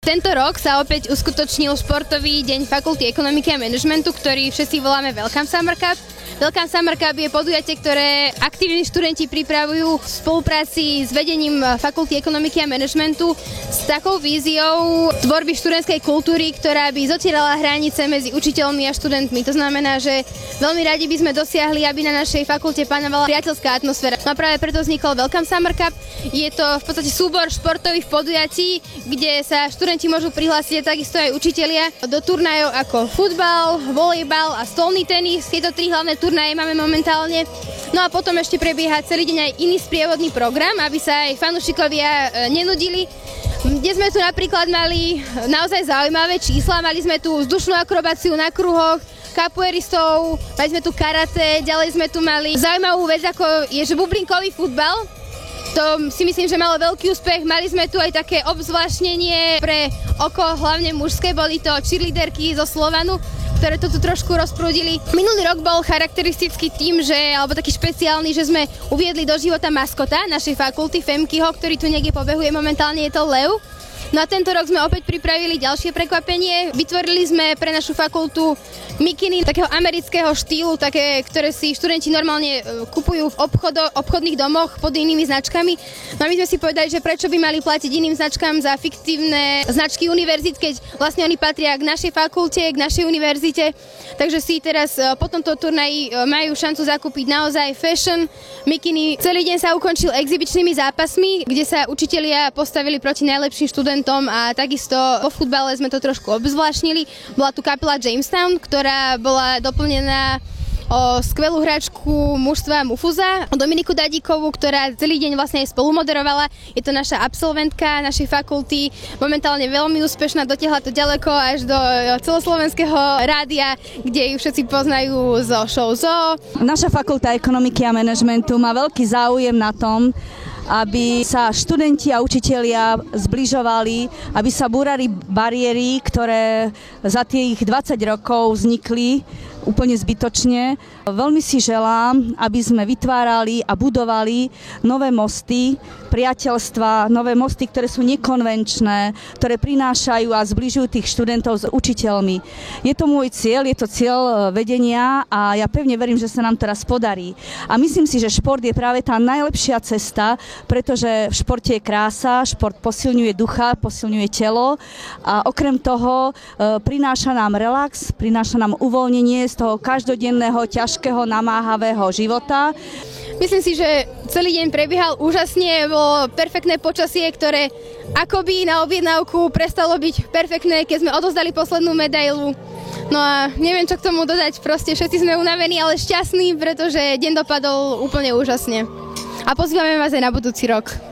Tento rok sa opäť uskutočnil športový deň Fakulty ekonomiky a manažmentu, ktorý všetci voláme Welcome Summer Cup. Welcome Summer Cup je podujatie, ktoré aktívni študenti pripravujú v spolupráci s vedením Fakulty ekonomiky a manažmentu s takou víziou tvorby študentskej kultúry, ktorá by zotierala hranice medzi učiteľmi a študentmi. To znamená, že veľmi radi by sme dosiahli, aby na našej fakulte panovala priateľská atmosféra. No práve preto vznikol Welcome Summer Cup. Je to v podstate súbor športových podujatí, kde sa študenti môžu prihlásiť takisto aj učitelia do turnajov ako futbal, volejbal a stolný tenis. Tieto tri hlavné turnaje máme momentálne. No a potom ešte prebieha celý deň aj iný sprievodný program, aby sa aj fanúšikovia nenudili. Kde sme tu napríklad mali naozaj zaujímavé čísla, mali sme tu vzdušnú akrobáciu na kruhoch, kapoeiristov, mali sme tu karate, ďalej sme tu mali zaujímavú vec, ako je, že bublinkový futbal. To si myslím, že malo veľký úspech. Mali sme tu aj také obzvláštnenie pre oko, hlavne mužské, boli to cheerleaderky zo Slovanu, ktoré to tu trošku rozprúdili. Minulý rok bol charakteristický tým, alebo taký špeciálny, že sme uviedli do života maskota našej fakulty Femkyho, ktorý tu niekde pobehuje, momentálne je to lev. No a tento rok sme opäť pripravili ďalšie prekvapenie. Vytvorili sme pre našu fakultu mikiny takého amerického štýlu, také, ktoré si študenti normálne kupujú v obchodných domoch pod inými značkami. No a my sme si povedali, že prečo by mali platiť iným značkám za fiktívne značky univerzít, keď vlastne oni patria k našej fakulte, k našej univerzite. Takže si teraz po tomto turnaji majú šancu zakúpiť naozaj fashion mikiny. Celý deň sa ukončil exibičnými zápasmi, kde sa učitelia postavili proti najlepším študentom a takisto vo futbale sme to trošku obzvláštnili. Bola tu kapela Jamestown, ktorá bola doplnená o skvelú hráčku mužstva Mufuza, o Dominiku Dadíkovú, ktorá celý deň vlastne aj spolumoderovala. Je to naša absolventka našej fakulty, momentálne veľmi úspešná, dotiahla to ďaleko až do celoslovenského rádia, kde ju všetci poznajú zo show Zoo. Naša fakulta ekonomiky a manažmentu má veľký záujem na tom, aby sa študenti a učitelia zbližovali, aby sa búrali bariéry, ktoré za tých 20 rokov vznikli úplne zbytočne. Veľmi si želám, aby sme vytvárali a budovali nové mosty, priateľstva, nové mosty, ktoré sú nekonvenčné, ktoré prinášajú a zbližujú tých študentov s učiteľmi. Je to môj cieľ, je to cieľ vedenia a ja pevne verím, že sa nám to raz podarí. A myslím si, že šport je práve tá najlepšia cesta, pretože v športe je krása, šport posilňuje ducha, posilňuje telo a okrem toho prináša nám relax, prináša nám uvoľnenie z toho každodenného, ťažkého, namáhavého života. Myslím si, že celý deň prebiehal úžasne, bolo perfektné počasie, ktoré akoby na objednávku prestalo byť perfektné, keď sme odozdali poslednú medailu. No a neviem, čo k tomu dodať, proste všetci sme unavení, ale šťastní, pretože deň dopadol úplne úžasne. A pozývame vás aj na budúci rok.